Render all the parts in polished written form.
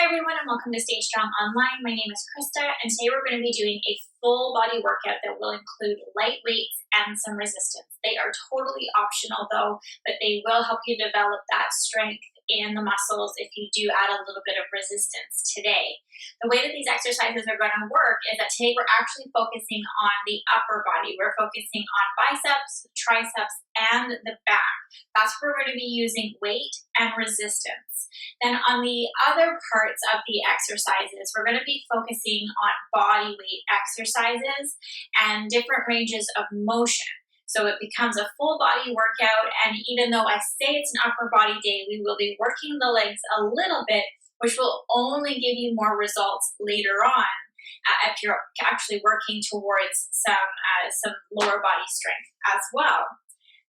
Hi everyone and welcome to Stay Strong Online. My name is Krista and today we're going to be doing a full body workout that will include light weights and some resistance. They are totally optional though, but they will help you develop that strength in the muscles if you do add a little bit of resistance today. The way that these exercises are going to work is that today we're actually focusing on the upper body. We're focusing on biceps, triceps, and the back. That's where we're going to be using weight and resistance. Then on the other parts of the exercises, we're going to be focusing on body weight exercises and different ranges of motion. So it becomes a full body workout, and even though I say it's an upper body day, we will be working the legs a little bit, which will only give you more results later on if you're actually working towards some lower body strength as well.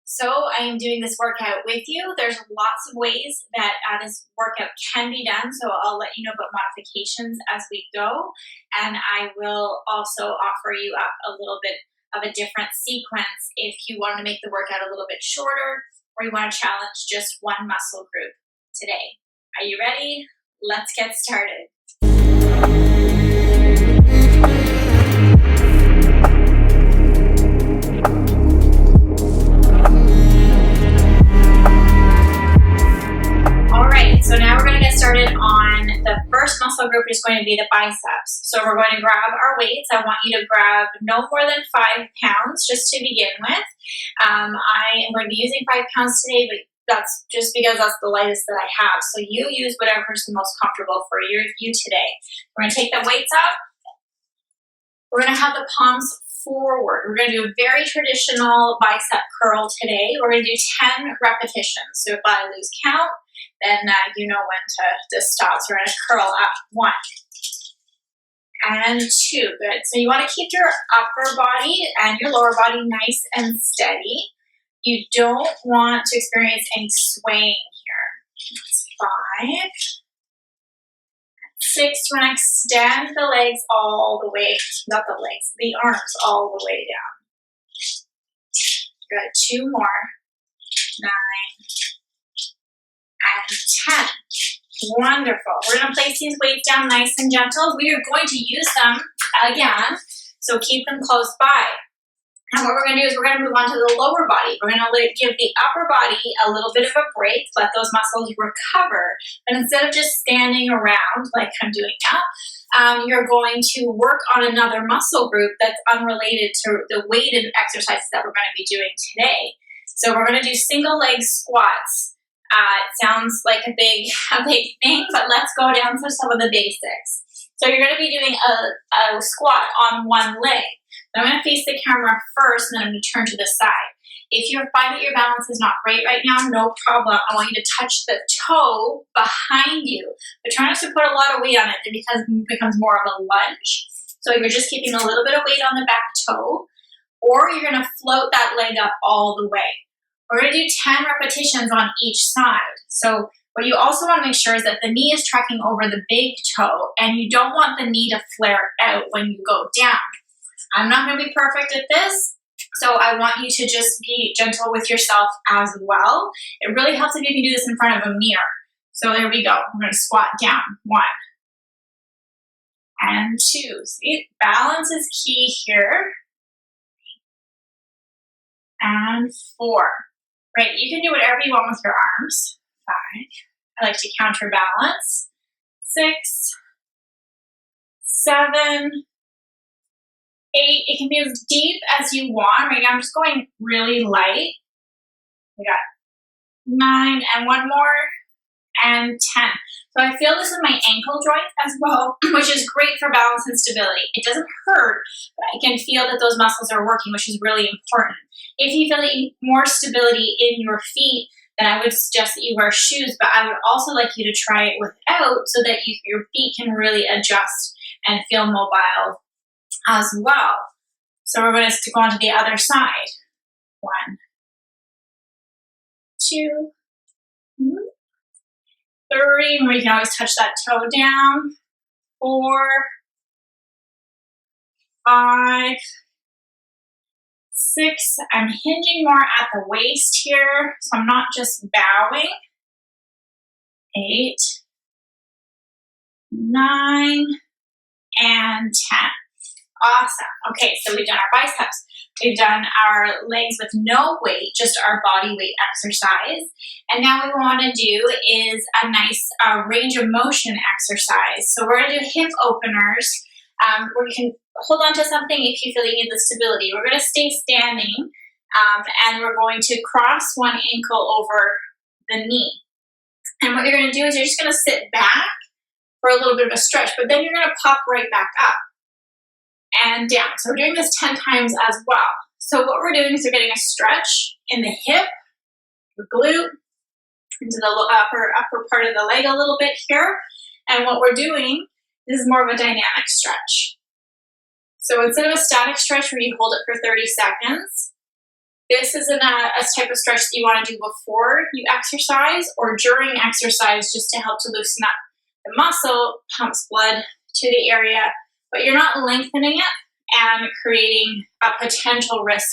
So I am doing this workout with you. There's lots of ways that this workout can be done, so I'll let you know about modifications as we go, and I will also offer you up a little bit of a different sequence if you want to make the workout a little bit shorter or you want to challenge just one muscle group today. Are you ready? Let's get started. So now we're going to get started on the first muscle group, is going to be the biceps. So we're going to grab our weights. I want you to grab no more than 5 pounds just to begin with. I am going to be using 5 pounds today, but that's just because that's the lightest that I have. So you use whatever's the most comfortable for you today. We're going to take the weights up. We're going to have the palms forward. We're going to do a very traditional bicep curl today. We're going to do 10 repetitions. So if I lose count, then you know when to stop. So we're going to curl up 1 and 2. Good. So you want to keep your upper body and your lower body nice and steady. You don't want to experience any swaying here. That's 5. 6. You want to extend the legs all the way, not the legs, the arms all the way down. Good. 2 more. 9. And 10. Wonderful. We're going to place these weights down nice and gentle. We are going to use them again, so keep them close by. Now what we're going to do is we're going to move on to the lower body. We're going to give the upper body a little bit of a break, let those muscles recover. And instead of just standing around like I'm doing now, you're going to work on another muscle group that's unrelated to the weighted exercises that we're going to be doing today. So we're going to do single leg squats. It sounds like a big thing, but let's go down to some of the basics. So you're going to be doing a squat on one leg. I'm going to face the camera first, and then I'm going to turn to the side. If you find that your balance is not great right now, no problem. I want you to touch the toe behind you, but try not to put a lot of weight on it. It becomes more of a lunge. So you're just keeping a little bit of weight on the back toe, or you're going to float that leg up all the way. We're going to do 10 repetitions on each side. So what you also want to make sure is that the knee is tracking over the big toe, and you don't want the knee to flare out when you go down. I'm not going to be perfect at this, so I want you to just be gentle with yourself as well. It really helps if you can do this in front of a mirror. So there we go. We're going to squat down. 1 and 2. See, balance is key here. And 4. Right, you can do whatever you want with your arms. 5. I like to counterbalance. 6, 7, 8. It can be as deep as you want. Right now I'm just going really light. We got 9 and 1 more, and 10. So I feel this in my ankle joint as well, which is great for balance and stability. It doesn't hurt, but I can feel that those muscles are working, which is really important. If you feel that you need more stability in your feet, then I would suggest that you wear shoes, but I would also like you to try it without so that your feet can really adjust and feel mobile as well. So we're going to go on to the other side. 1, 2, 3, where you can always touch that toe down. 4, 5, 6, I'm hinging more at the waist here, so I'm not just bowing. 8, 9, and 10. Awesome. Okay, so we've done our biceps. We've done our legs with no weight, just our body weight exercise. And now what we want to do is a nice range of motion exercise. So we're going to do hip openers where you can hold on to something if you feel you need the stability. We're going to stay standing and we're going to cross one ankle over the knee. And what you're going to do is you're just going to sit back for a little bit of a stretch, but then you're going to pop right back up and down. So we're doing this 10 times as well. So what we're doing is we're getting a stretch in the hip, the glute, into the upper part of the leg a little bit here. And what we're doing is more of a dynamic stretch. So instead of a static stretch where you hold it for 30 seconds, this isn't a type of stretch that you want to do before you exercise or during exercise just to help to loosen up the muscle, pumps blood to the area, but you're not lengthening it and creating a potential risk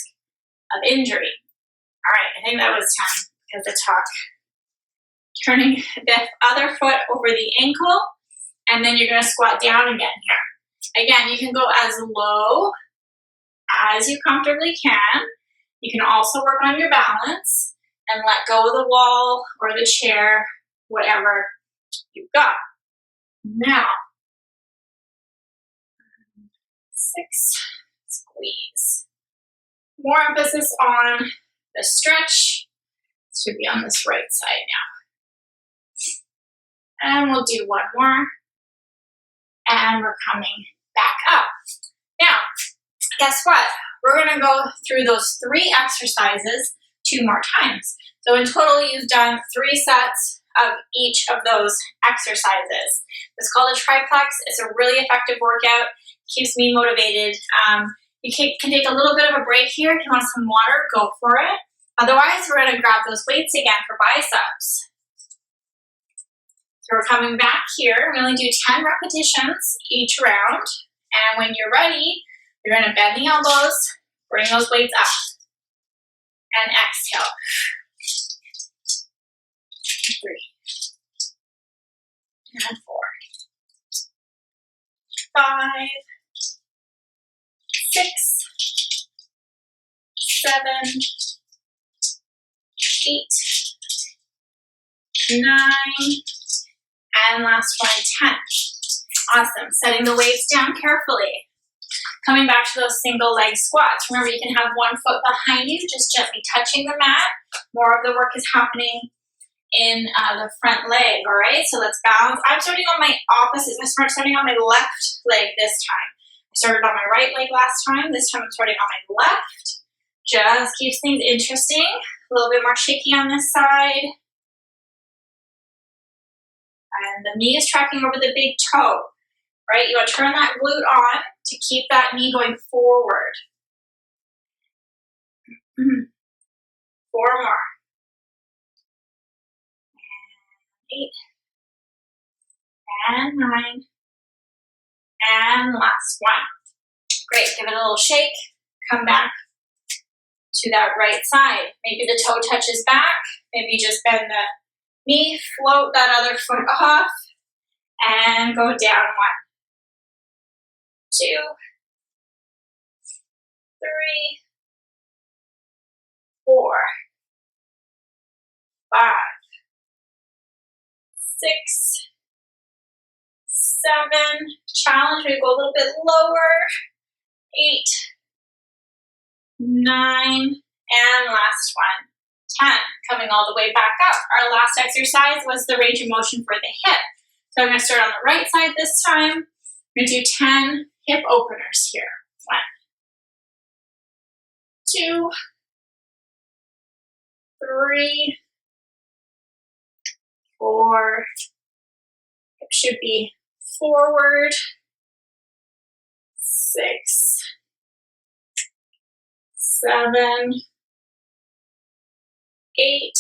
of injury. All right, I think that was 10 because of talk. Turning the other foot over the ankle, and then you're going to squat down again here. Again, you can go as low as you comfortably can. You can also work on your balance and let go of the wall or the chair, whatever you've got. Now, 6, squeeze. More emphasis on the stretch. This should be on this right side now. And we'll do one more. And we're coming back up. Now, guess what? We're going to go through those 3 exercises 2 more times. So in total, you've done 3 sets of each of those exercises. It's called a triplex. It's a really effective workout. Keeps me motivated. You can take a little bit of a break here. If you want some water, go for it. Otherwise, we're going to grab those weights again for biceps. So we're coming back here. We only do 10 repetitions each round. And when you're ready, you're going to bend the elbows, bring those weights up, and exhale. 3, and 4, 5, 6, 7, 8, 9, and last one, 10. Awesome. Setting the weights down carefully. Coming back to those single leg squats. Remember, you can have one foot behind you, just gently touching the mat. More of the work is happening in the front leg, all right? So let's balance. I'm starting on my opposite. I'm starting on my left leg this time. I started on my right leg last time. This time I'm starting on my left. Just keeps things interesting. A little bit more shaky on this side. And the knee is tracking over the big toe, right? You want to turn that glute on to keep that knee going forward. 4 more. 8, and 9, and last one. Great, give it a little shake, come back to that right side. Maybe the toe touches back, maybe just bend the knee, float that other foot off, and go down 1, 2, 3, 4, 5, 6, 7, challenge, we go a little bit lower, 8, 9, and last one, 10, coming all the way back up. Our last exercise was the range of motion for the hip. So I'm going to start on the right side this time. I'm going to do 10 hip openers here. 1, 2, 3, 4, it should be forward, 6, 7, 8,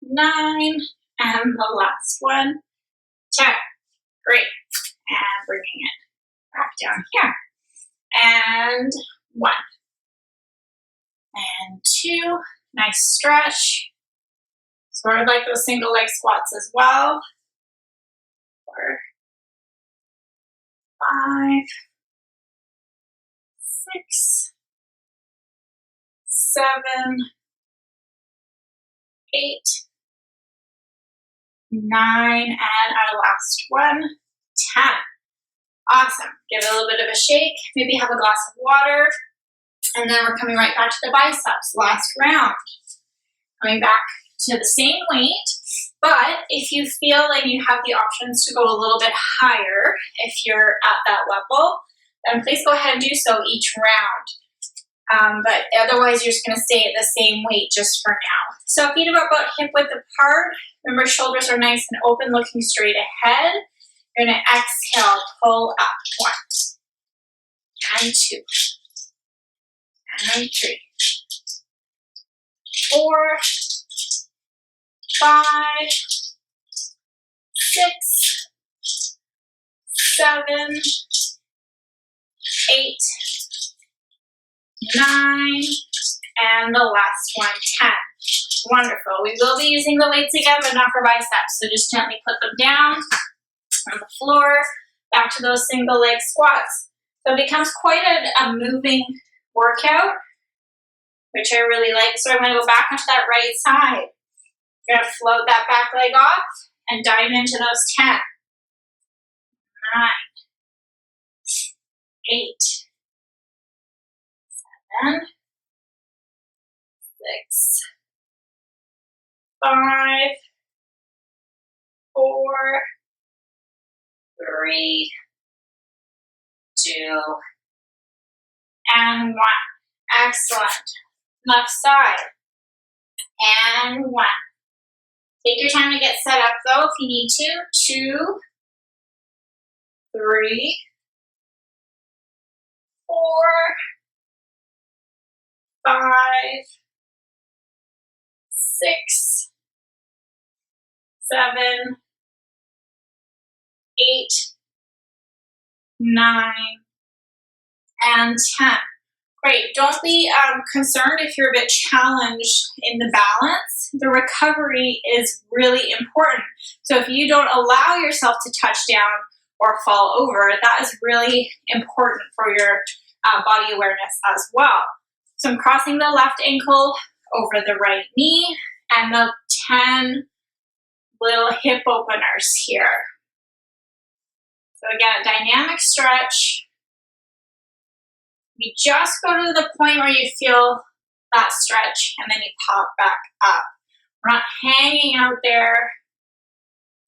9, and the last one, 10. Great. And bringing it back down here. And 1, and 2, nice stretch. Sort of like those single leg squats as well. 4, 5, 6, 7, 8, 9, and our last one, 10. Awesome. Give it a little bit of a shake. Maybe have a glass of water. And then we're coming right back to the biceps. Last round. Coming back to the same weight. But if you feel like you have the options to go a little bit higher, if you're at that level, then please go ahead and do so each round. But otherwise, you're just going to stay at the same weight just for now. So feet are about hip width apart. Remember, shoulders are nice and open, looking straight ahead. You're going to exhale, pull up. 1, and 2, and 3, 4, 5, 6, 7, 8, 9, and the last one, 10. Wonderful. We will be using the weights again, but not for biceps. So just gently put them down on the floor, back to those single leg squats. So it becomes quite a moving workout, which I really like. So I'm going to go back onto that right side. You're going to float that back leg off and dive into those 10, 9, 8, 7, 6, 5, 4, 3, 2, and 1. Excellent. Left side. And 1. Take your time to get set up though if you need to. 2, 3, 4, 5, 6, 7, 8, 9, and 10. Great. Don't be concerned if you're a bit challenged in the balance. The recovery is really important. So if you don't allow yourself to touch down or fall over, that is really important for your body awareness as well. So I'm crossing the left ankle over the right knee and the 10 little hip openers here. So again, a dynamic stretch. You just go to the point where you feel that stretch and then you pop back up. We're not hanging out there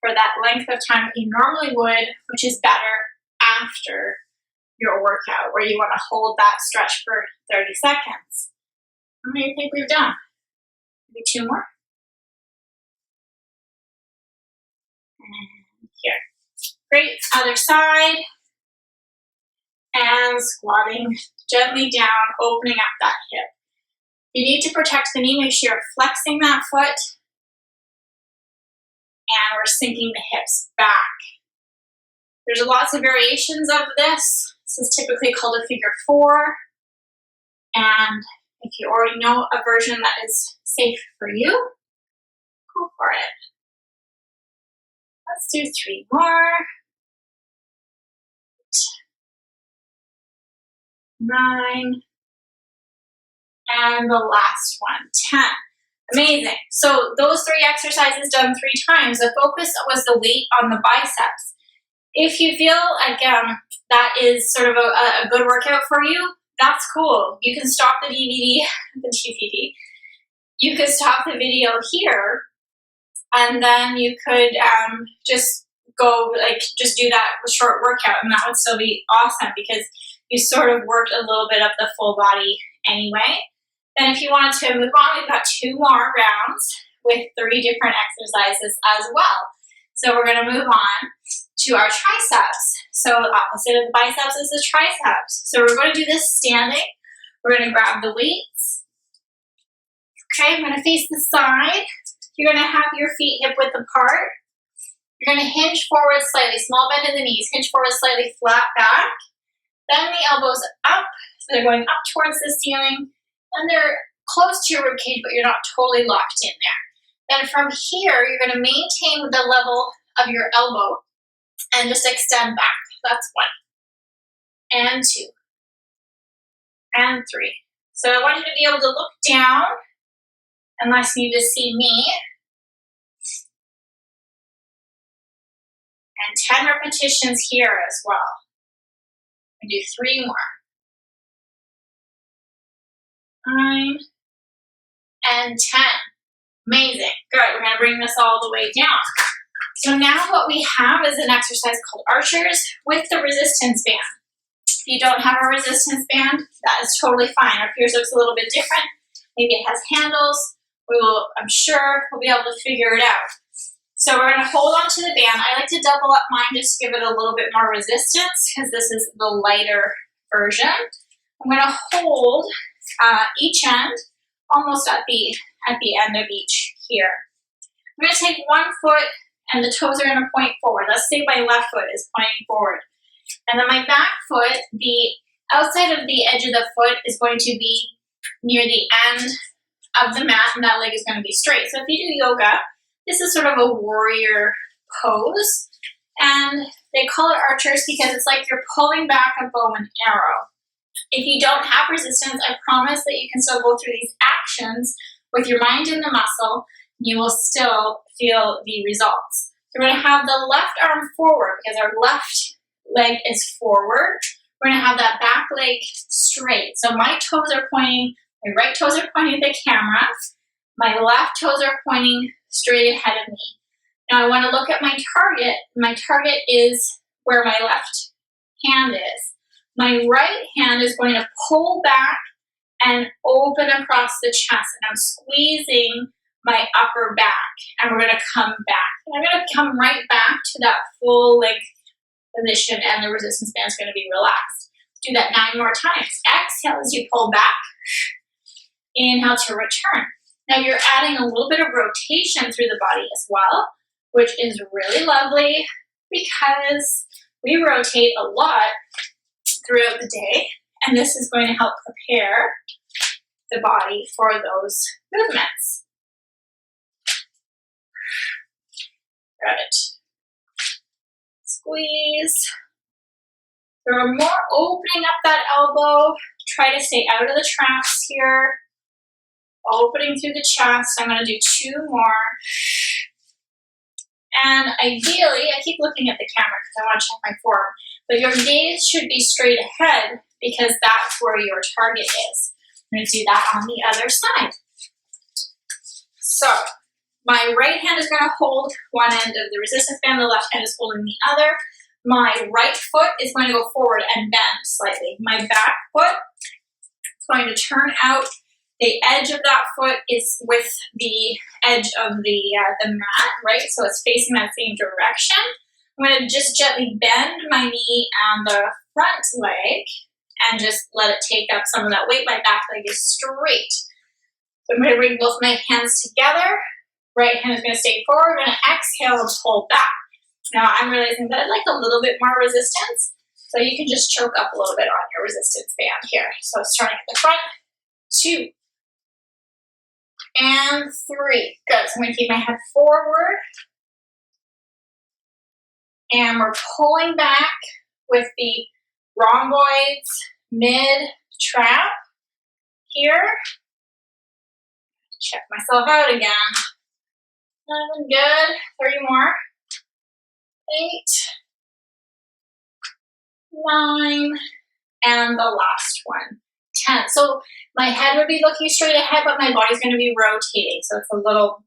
for that length of time that you normally would, which is better after your workout, where you want to hold that stretch for 30 seconds. How many do you think we've done? Maybe 2 more? And here. Great. Other side. And squatting gently down, opening up that hip. You need to protect the knee. Make sure you're flexing that foot. And we're sinking the hips back. There's lots of variations of this. This is typically called a figure 4. And if you already know a version that is safe for you, go for it. Let's do 3 more. 9, and the last one, 10. Amazing. So those 3 exercises done 3 times. The focus was the weight on the biceps. If you feel, again, that is sort of a good workout for you, that's cool. You can stop the DVD, you could stop the video here, and then you could just go, just do that short workout, and that would still be awesome because you sort of worked a little bit of the full body anyway. Then if you wanted to move on, we've got 2 more rounds with 3 different exercises as well. So we're going to move on to our triceps. So the opposite of the biceps is the triceps. So we're going to do this standing. We're going to grab the weights. Okay, I'm going to face the side. You're going to have your feet hip width apart. You're going to hinge forward slightly, small bend in the knees, hinge forward slightly, flat back. Then the elbows up, so they're going up towards the ceiling, and they're close to your rib cage, but you're not totally locked in there. Then from here, you're going to maintain the level of your elbow And just extend back. That's 1 and 2 and 3. So I want you to be able to look down unless you need to see me. And 10 repetitions here as well. We do 3 more. 9 and 10. Amazing. Good. We're going to bring this all the way down. So now what we have is an exercise called archers with the resistance band. If you don't have a resistance band, that is totally fine. If yours looks a little bit different, maybe it has handles, I'm sure we'll be able to figure it out. So we're going to hold on to the band. I like to double up mine just to give it a little bit more resistance because this is the lighter version. I'm going to hold each end almost at the end of each here. I'm going to take one foot and the toes are going to point forward. Let's say my left foot is pointing forward. And then my back foot, the outside of the edge of the foot is going to be near the end of the mat, and that leg is going to be straight. So if you do yoga, this is sort of a warrior pose. And they call it archers because it's like you're pulling back a bow and arrow. If you don't have resistance, I promise that you can still go through these actions with your mind in the muscle. You will still feel the results. So we're going to have the left arm forward because our left leg is forward. We're going to have that back leg straight. So my toes are pointing, my right toes are pointing at the camera. My left toes are pointing straight ahead of me. Now I want to look at my target. My target is where my left hand is. My right hand is going to pull back and open across the chest. And I'm squeezing my upper back. And we're going to come back. And I'm going to come right back to that full leg position, and the resistance band is going to be relaxed. Do that 9 more times. Exhale as you pull back. Inhale to return. Now you're adding a little bit of rotation through the body as well, which is really lovely because we rotate a lot throughout the day, and this is going to help prepare the body for those movements. Good. Squeeze. So we're more opening up that elbow. Try to stay out of the traps here. Opening through the chest. I'm going to do 2 more. And ideally, I keep looking at the camera because I want to check my form, but your gaze should be straight ahead because that's where your target is. I'm going to do that on the other side. So my right hand is going to hold one end of the resistance band, the left hand is holding the other. My right foot is going to go forward and bend slightly. My back foot is going to turn out. The edge of that foot is with the edge of the mat, right? So it's facing that same direction. I'm going to just gently bend my knee and the front leg and just let it take up some of that weight. My back leg is straight. So I'm going to bring both my hands together. Right hand is going to stay forward. I'm going to exhale and pull back. Now I'm realizing that I'd like a little bit more resistance. So you can just choke up a little bit on your resistance band here. So starting at the front, 2 and 3. Good. So I'm going to keep my head forward. And we're pulling back with the rhomboids mid-trap here. Check myself out again. Good. 3 more. 8, 9, and the last one, 10. So my head would be looking straight ahead, but my body's going to be rotating. So it's a little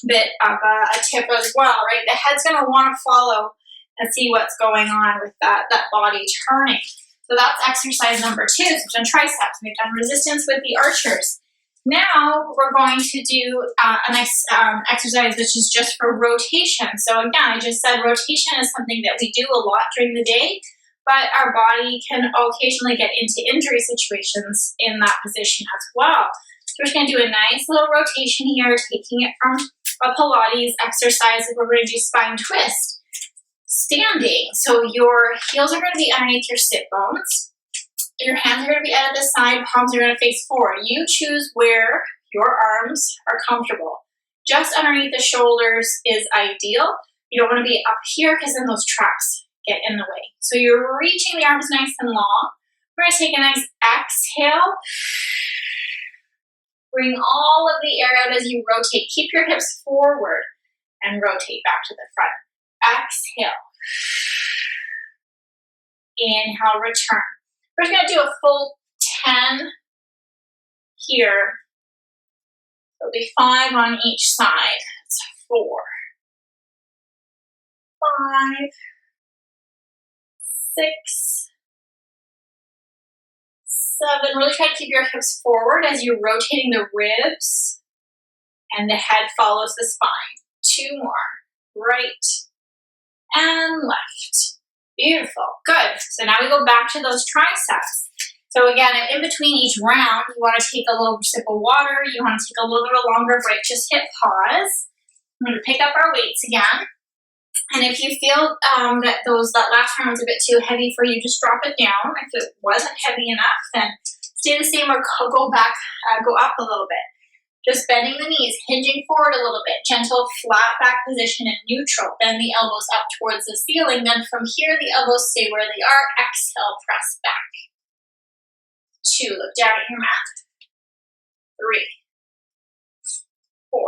bit of a tip as well, right? The head's going to want to follow and see what's going on with that body turning. So that's exercise number 2. So we've done triceps. We've done resistance with the archers. Now we're going to do an exercise which is just for rotation. So again, I just said rotation is something that we do a lot during the day, but our body can occasionally get into injury situations in that position as well. So we're just going to do a nice little rotation here, taking it from a Pilates exercise. We're going to do spine twist. Standing. So your heels are going to be underneath your sit bones. Your hands are going to be out of the side, palms are going to face forward. You choose where your arms are comfortable. Just underneath the shoulders is ideal. You don't want to be up here because then those traps get in the way. So you're reaching the arms nice and long. We're going to take a nice exhale. Bring all of the air out as you rotate. Keep your hips forward and rotate back to the front. Exhale. Inhale, return. We're just going to do a full 10 here. There'll be 5 on each side. It's 4, 5, 6, 7. Really try to keep your hips forward as you're rotating the ribs and the head follows the spine. 2 more. Right and left. Beautiful. Good. So now we go back to those triceps. So again, in between each round, you want to take a little sip of water. You want to take a little bit of a longer break. Just hit pause. I'm going to pick up our weights again. And if you feel that last round was a bit too heavy for you, just drop it down. If it wasn't heavy enough, then stay the same or go back, go up a little bit. Just bending the knees, hinging forward a little bit. Gentle flat back position and neutral. Bend the elbows up towards the ceiling. Then from here, the elbows stay where they are. Exhale, press back. 2, look down at your mat. 3, 4,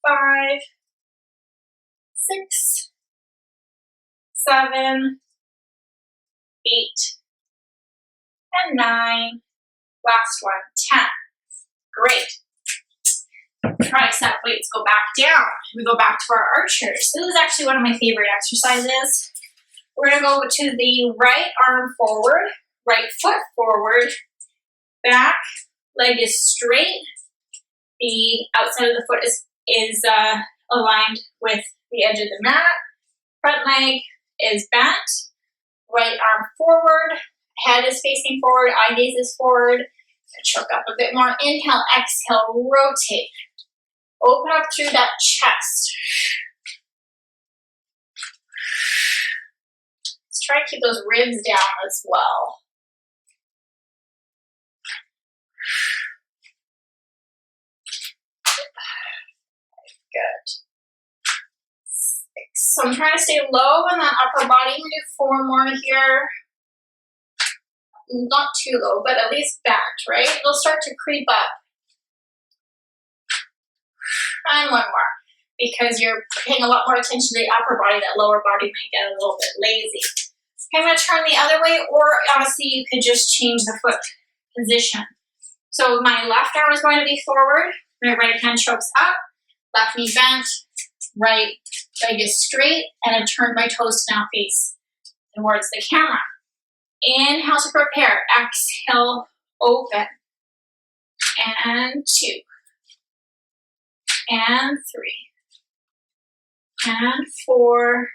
5, 6, 7, 8, and 9. Last one, 10. Great. Tricep weights go back down. We go back to our archers. This is actually one of my favorite exercises. We're going to go to the right arm forward, right foot forward, back, leg is straight. The outside of the foot is aligned with the edge of the mat. Front leg is bent. Right arm forward, head is facing forward, eye gaze is forward. Choke up a bit more. Inhale, exhale, rotate. Open up through that chest. Let's try to keep those ribs down as well. Good. 6. So I'm trying to stay low in that upper body. I'm going to do 4 more here. Not too low, but at least bent, right? They'll start to creep up. And 1 more, because you're paying a lot more attention to the upper body. That lower body might get a little bit lazy. Okay, I'm going to turn the other way, or honestly, you could just change the foot position. So my left arm is going to be forward. My right hand chokes up. Left knee bent. Right leg is straight. And I turn my toes to now face towards the camera. Inhale to prepare. Exhale, open. And 2. And 3. And 4.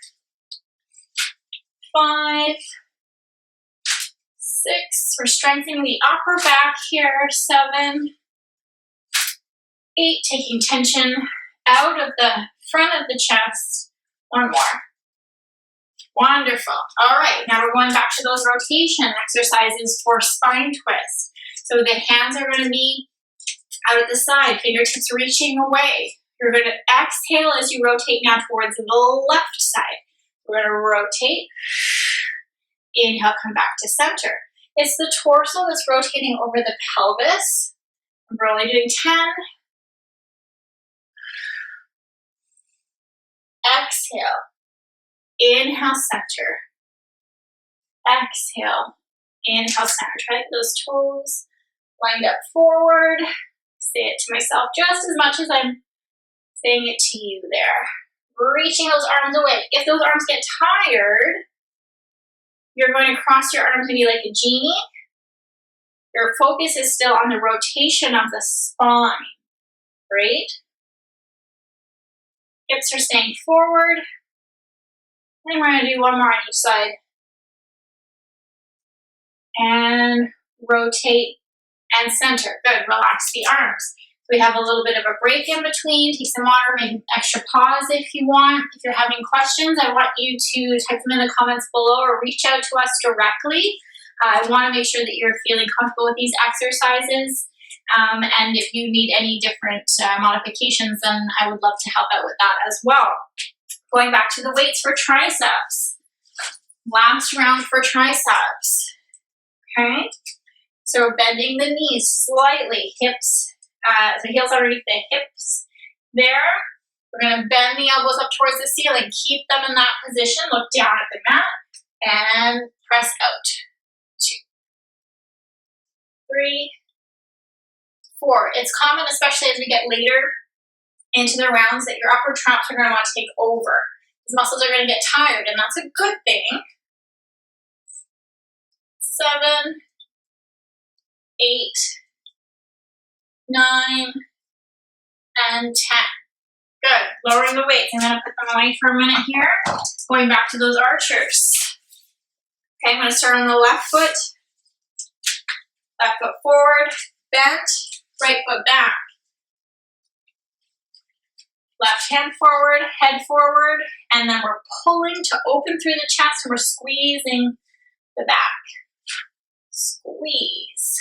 5. 6. We're strengthening the upper back here. 7. 8. Taking tension out of the front of the chest. 1 more. Wonderful. All right, now we're going back to those rotation exercises for spine twist. So the hands are going to be out at the side, fingertips reaching away. You're going to exhale as you rotate now towards the left side. We're going to rotate. Inhale, come back to center. It's the torso that's rotating over the pelvis. We're only doing 10. Exhale. Inhale, center. Exhale. Inhale, center. Try to get those toes lined up forward. Say it to myself just as much as I'm saying it to you there. Reaching those arms away. If those arms get tired, you're going to cross your arms maybe like a genie. Your focus is still on the rotation of the spine, right? Hips are staying forward. And we're going to do 1 more on each side. And rotate and center. Good. Relax the arms. We have a little bit of a break in between. Take some water, make an extra pause if you want. If you're having questions, I want you to type them in the comments below or reach out to us directly. I want to make sure that you're feeling comfortable with these exercises. And if you need any different modifications, then I would love to help out with that as well. Going back to the weights for triceps. Last round for triceps. Okay? So we're bending the knees slightly, hips, the heels underneath the hips there. We're going to bend the elbows up towards the ceiling. Keep them in that position. Look down at the mat and press out. 2, 3, 4. It's common, especially as we get later into the rounds, that your upper traps are going to want to take over. These muscles are going to get tired, and that's a good thing. 7, 8, 9, and 10. Good. Lowering the weights. I'm going to put them away for a minute here. Going back to those archers. Okay, I'm going to start on the left foot. Left foot forward, bent, right foot back. Left hand forward, head forward, and then we're pulling to open through the chest, and we're squeezing the back. Squeeze.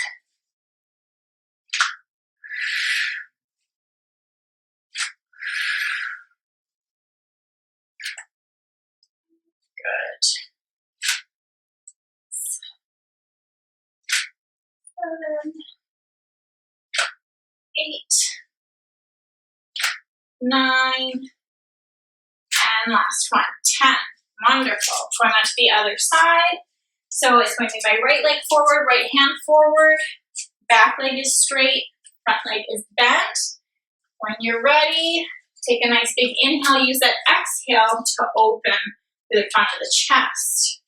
Good. 7, 8, 9, and last one, 10. Wonderful. Going on to the other side. So it's going to be my right leg forward, right hand forward, back leg is straight, front leg is bent. When you're ready, take a nice big inhale. Use that exhale to open through the front of the chest.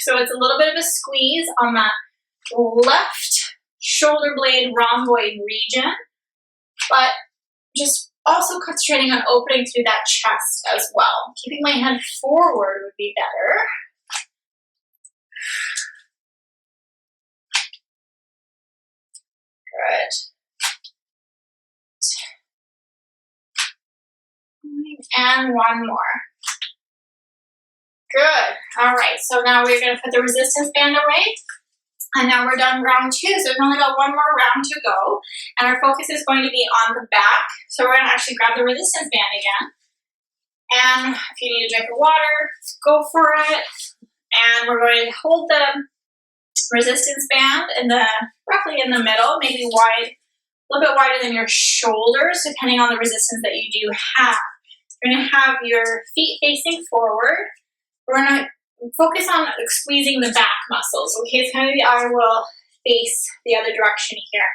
So it's a little bit of a squeeze on that left shoulder blade rhomboid region, but just also concentrating on opening through that chest as well. Keeping my head forward would be better. Good. And one more. Good. All right, so now we're going to put the resistance band away. And now we're done round 2, so we've only got one more round to go. And our focus is going to be on the back. So we're going to actually grab the resistance band again. And if you need a drink of water, go for it. And we're going to hold the resistance band in the roughly in the middle, maybe wide, a little bit wider than your shoulders, depending on the resistance that you do have. You're going to have your feet facing forward. We're going to focus on squeezing the back muscles. Okay, so maybe I will face the other direction here.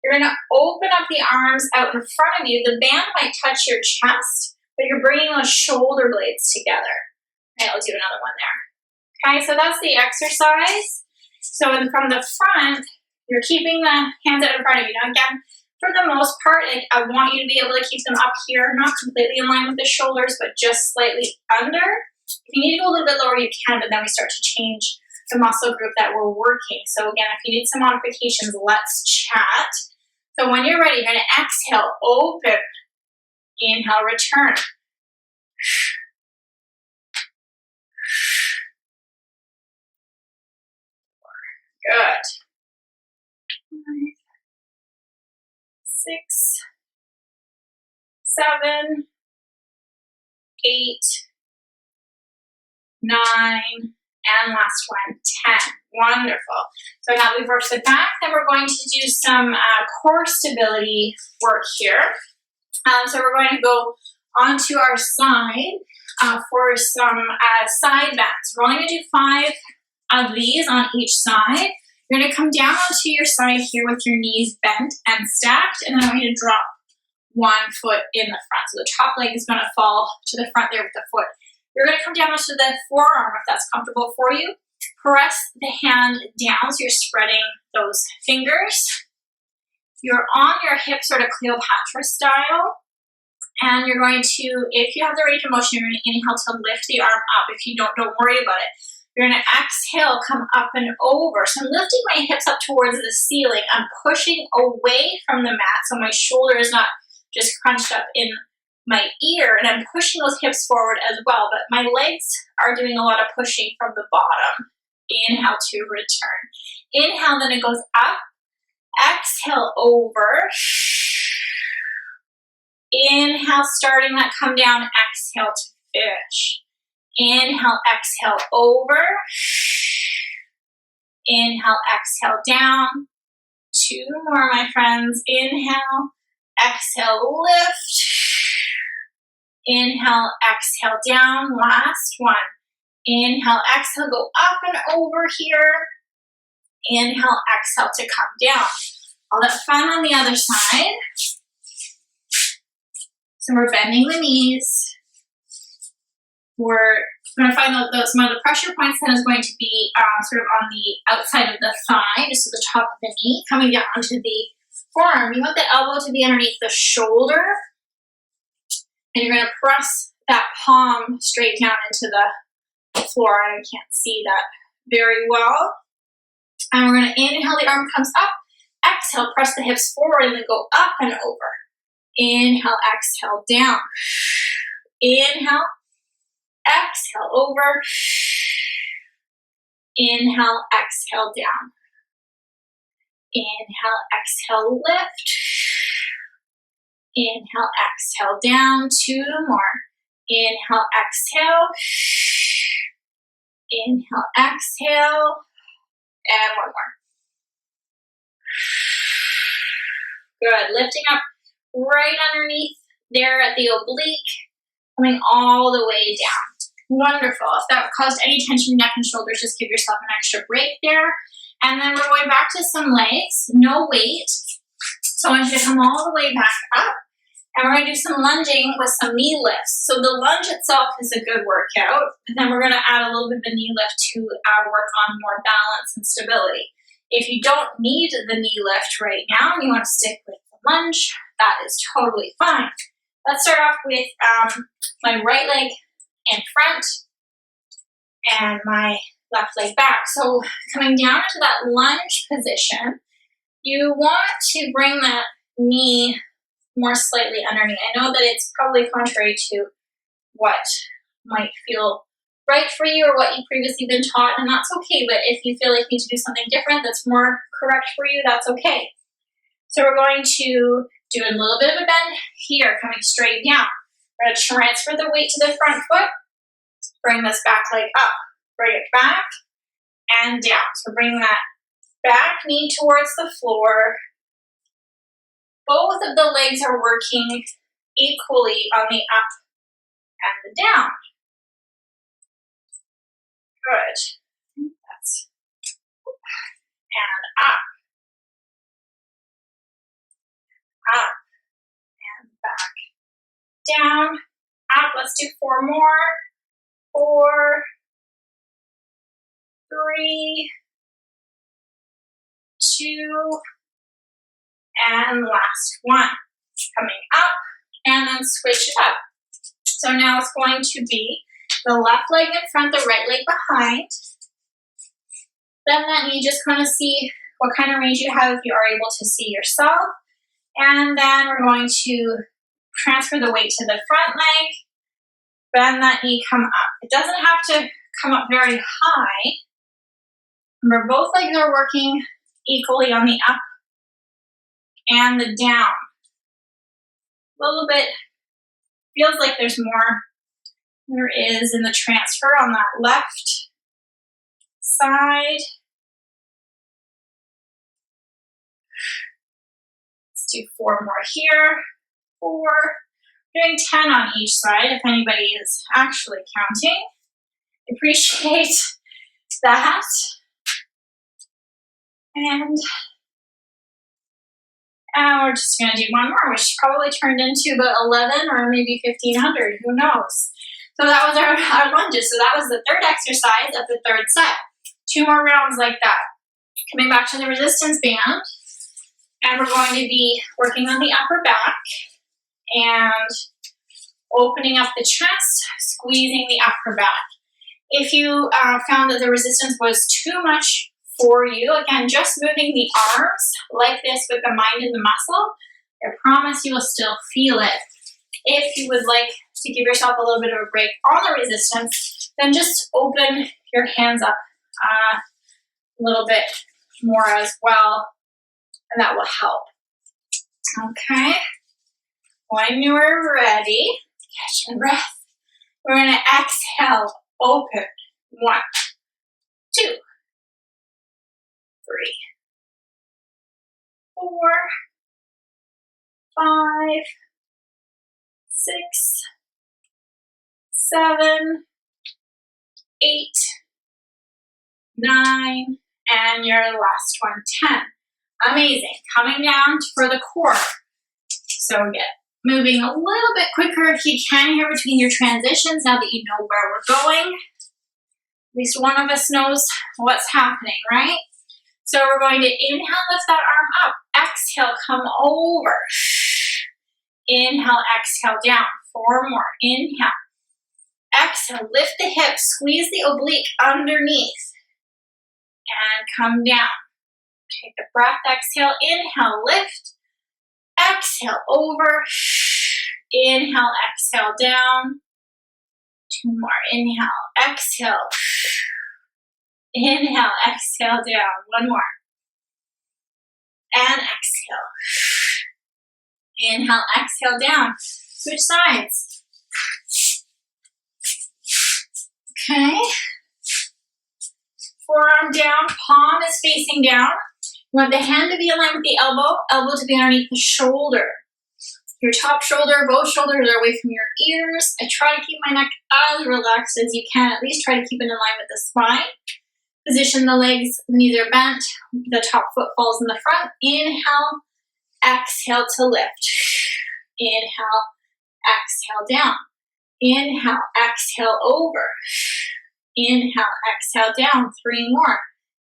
You're going to open up the arms out in front of you. The band might touch your chest, but you're bringing those shoulder blades together. Okay, I'll do another one there. Okay, so that's the exercise. So from the front, you're keeping the hands out in front of you. Now again, for the most part, I want you to be able to keep them up here, not completely in line with the shoulders, but just slightly under. If you need to go a little bit lower, you can, but then we start to change the muscle group that we're working. So again, if you need some modifications, let's chat. So when you're ready, you're going to exhale, open, inhale, return. Good. 5, 6, 7, 8, 9, and last one, 10. Wonderful. So now we've worked the back, then we're going to do some core stability work here. So we're going to go onto our side for some side bends. We're only going to do 5 of these on each side. You're going to come down onto your side here with your knees bent and stacked, and then I want you to drop one foot in the front. So the top leg is going to fall to the front there with the foot. You're going to come down onto the forearm if that's comfortable for you. Press the hand down so you're spreading those fingers. You're on your hips, sort of Cleopatra style. And you're going to, if you have the range of motion, you're going to inhale to lift the arm up. If you don't worry about it. You're going to exhale, come up and over. So I'm lifting my hips up towards the ceiling. I'm pushing away from the mat so my shoulder is not just crunched up in my ear, and I'm pushing those hips forward as well, but my legs are doing a lot of pushing from the bottom. Inhale to return. Inhale, then it goes up Exhale over. Inhale, starting that come down, exhale to fish. Inhale, exhale over. Inhale, exhale down. 2 more, my friends. Inhale, exhale, lift. Inhale, exhale down. Last one. Inhale, exhale, go up and over here. Inhale, exhale to come down. All that fun on the other side. So we're bending the knees. We're going to find one of the pressure points that is going to be sort of on the outside of the thigh, just at the top of the knee, coming down onto the forearm. You want the elbow to be underneath the shoulder, and you're going to press that palm straight down into the floor. I can't see that very well. And we're going to inhale, the arm comes up. Exhale, press the hips forward and then go up and over. Inhale, exhale, down. Inhale, exhale, over. Inhale, exhale, down. Inhale, exhale, lift. Inhale, exhale, down. 2 more. Inhale, exhale. Inhale, exhale. And 1 more. Good. Lifting up right underneath there at the oblique, coming all the way down. Wonderful. If that caused any tension in neck and shoulders, just give yourself an extra break there. And then we're going back to some legs, no weight. So I want you to come all the way back up. And we're going to do some lunging with some knee lifts. So the lunge itself is a good workout. And then we're going to add a little bit of a knee lift to our work on more balance and stability. If you don't need the knee lift right now, and you want to stick with the lunge, that is totally fine. Let's start off with my right leg in front and my left leg back. So coming down into that lunge position, you want to bring that knee more slightly underneath. I know that it's probably contrary to what might feel right for you or what you've previously been taught, and that's okay. But if you feel like you need to do something different that's more correct for you, that's okay. So we're going to do a little bit of a bend here, coming straight down. We're going to transfer the weight to the front foot, bring this back leg up, bring it back and down. So bring that back knee towards the floor. Both of the legs are working equally on the up and the down. Good. That's and up, and back, down, up. Let's do 4 more. 4, 3, 2, and last one. Coming up, and then switch it up. So now it's going to be the left leg in front, the right leg behind. Bend that knee, just kind of see what kind of range you have if you are able to see yourself. And then we're going to transfer the weight to the front leg. Bend that knee, come up. It doesn't have to come up very high. Remember, both legs are working equally on the up and the down. A little bit, feels like there's more. There is in the transfer on that left side. Let's do 4 more here. 4. Doing 10 on each side if anybody is actually counting. Appreciate that. And we're just going to do 1 more, which probably turned into about 11 or maybe 1,500. Who knows? So that was our lunges. So that was the 3rd exercise of the 3rd set. 2 more rounds like that. Coming back to the resistance band. And we're going to be working on the upper back and opening up the chest, squeezing the upper back. If you found that the resistance was too much for you, again, just moving the arms like this with the mind and the muscle, I promise you will still feel it. If you would like to give yourself a little bit of a break on the resistance, then just open your hands up a little bit more as well and that will help. Okay, when you're ready, catch your breath. We're going to exhale, open. 1, 2, 3, 4, 5, 6, 7, 8, 9, and your last one, 10. Amazing. Coming down for the core. So get moving a little bit quicker if you can here between your transitions now that you know where we're going. At least one of us knows what's happening, right? So we're going to inhale, lift that arm up. Exhale, come over. Inhale, exhale, down. 4 more. Inhale. Exhale, lift the hips. Squeeze the oblique underneath. And come down. Take a breath. Exhale, inhale, lift. Exhale, over. Inhale, exhale, down. 2 more. Inhale, exhale. Inhale, exhale, down. 1 more. And exhale. Inhale, exhale, down. Switch sides. Okay. Forearm down, palm is facing down. You want the hand to be aligned with the elbow, elbow to be underneath the shoulder. Your top shoulder, both shoulders are away from your ears. I try to keep my neck as relaxed as you can. At least try to keep it in line with the spine. Position the legs, the knees are bent. The top foot falls in the front. Inhale, exhale to lift. Inhale, exhale down. Inhale, exhale over. Inhale, exhale down. 3 more.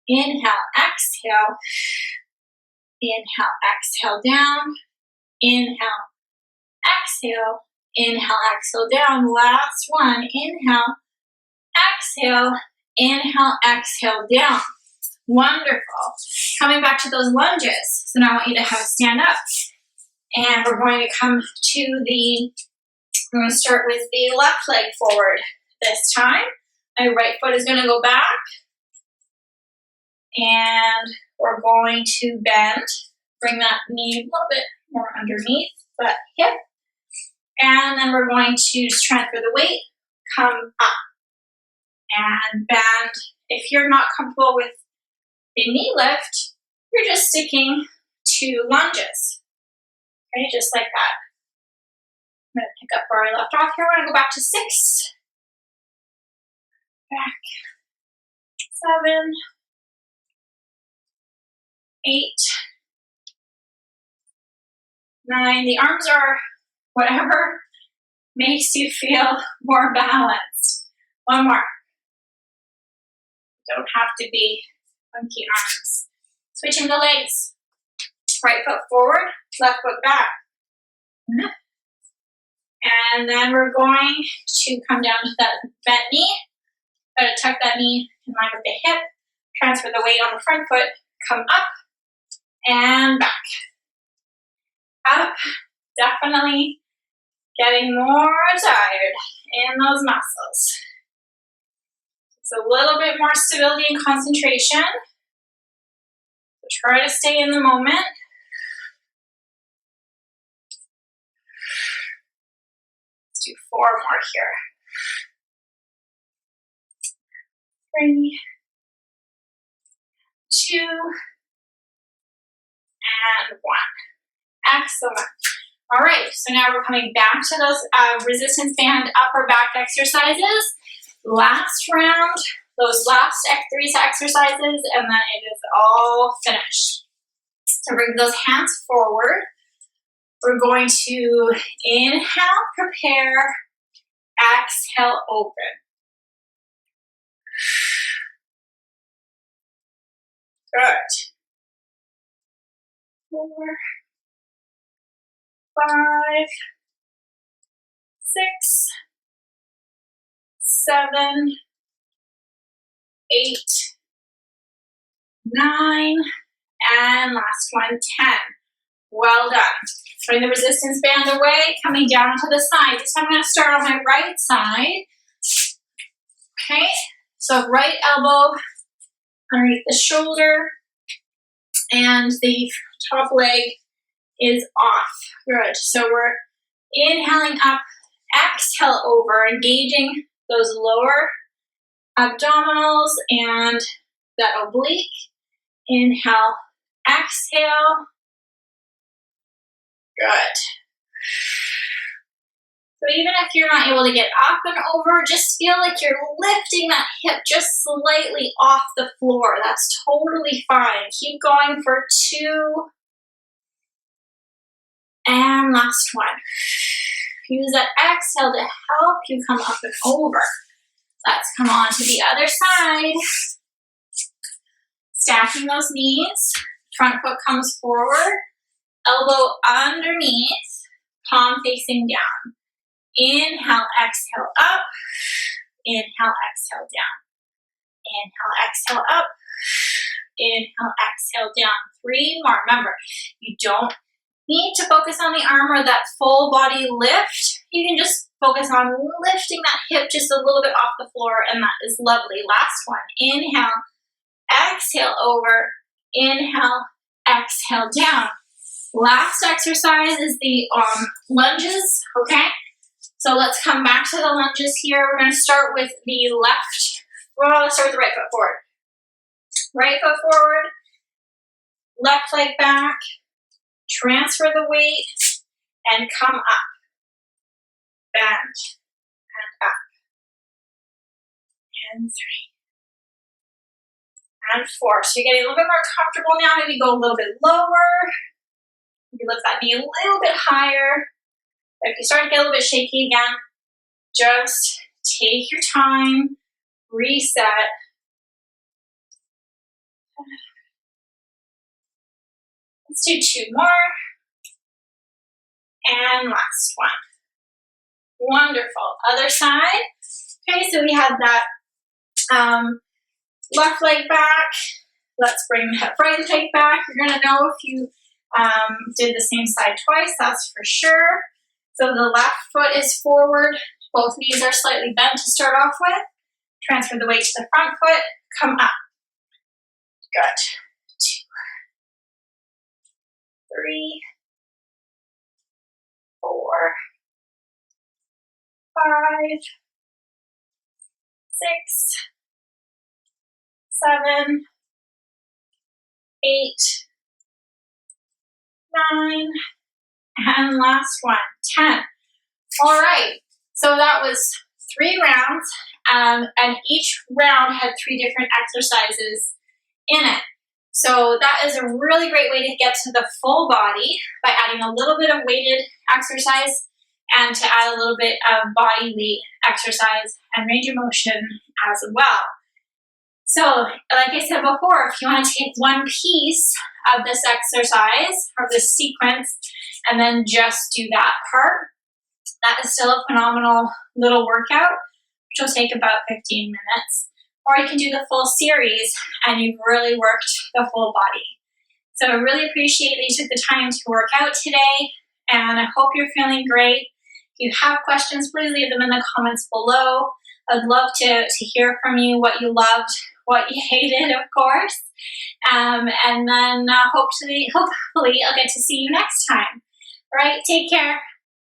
Inhale, exhale. Inhale, exhale down. Inhale, exhale. Inhale, exhale down. Last one. Inhale, exhale. Inhale, exhale down. Wonderful. Coming back to those lunges. So now I want you to have a stand up. And we're going to come to we're going to start with the left leg forward this time. My right foot is going to go back. And we're going to bend. Bring that knee a little bit more underneath the hip. And then we're going to transfer the weight, come up. And bend. If you're not comfortable with the knee lift, you're just sticking to lunges. Okay, just like that. I'm going to pick up where I left off here. We're going to go back to 6. Back. 7. 8. 9. The arms are whatever makes you feel more balanced. 1 more. Don't have to be funky arms. Switching the legs. Right foot forward, left foot back. And then we're going to come down to that bent knee. Gotta tuck that knee in line with the hip. Transfer the weight on the front foot. Come up and back. Up. Definitely getting more tired in those muscles. It's a little bit more stability and concentration. So try to stay in the moment. Let's do 4 more here. 3, 2, and 1. Excellent. All right, so now we're coming back to those resistance band upper back exercises. Last round, those last 3 exercises, and then it is all finished. So bring those hands forward. We're going to inhale, prepare, exhale, open. Good. 4, 5, 6, 7, 8, 9, and last one, 10. Well done. Bring the resistance band away, coming down to the side. This time I'm going to start on my right side. Okay, so right elbow underneath the shoulder, and the top leg is off. Good. So we're inhaling up, exhale over, engaging those lower abdominals and that oblique. Inhale, exhale. Good. So even if you're not able to get up and over, just feel like you're lifting that hip just slightly off the floor. That's totally fine. Keep going for 2. And last one. Use that exhale to help you come up and over. Let's come on to the other side. Stacking those knees. Front foot comes forward. Elbow underneath. Palm facing down. Inhale, exhale up. Inhale, exhale down. Inhale, exhale up. Inhale, exhale down. 3 more. Remember, you don't need to focus on the arm or that full body lift. You can just focus on lifting that hip just a little bit off the floor, and that is lovely. Last one. Inhale, exhale over. Inhale, exhale down. Last exercise is the lunges, okay? So let's come back to the lunges here. We're going to start with the left. Well, let's start with the right foot forward. Right foot forward. Left leg back. Transfer the weight and come up. Bend and up. And 3. And 4. So you're getting a little bit more comfortable now. Maybe go a little bit lower. Maybe lift that knee a little bit higher. If you start to get a little bit shaky again, just take your time, reset. Let's do 2 more. And last one. Wonderful. Other side. Okay, so we had that left leg back. Let's bring that right leg back. You're going to know if you did the same side twice, that's for sure. So the left foot is forward. Both knees are slightly bent to start off with. Transfer the weight to the front foot. Come up. Good. 2, 3, 4, 5, 6, 7, 8, 9, and last one, 10. All right, so that was 3 rounds, and each round had 3 different exercises in it. So that is a really great way to get to the full body by adding a little bit of weighted exercise and to add a little bit of body weight exercise and range of motion as well. So, like I said before, if you want to take one piece of this exercise or this sequence and then just do that part, that is still a phenomenal little workout, which will take about 15 minutes. Or you can do the full series and you've really worked the full body. So I really appreciate that you took the time to work out today, and I hope you're feeling great. If you have questions, please leave them in the comments below. I'd love to hear from you what you loved, what you hated, of course. And then hopefully I'll get to see you next time. All right, take care.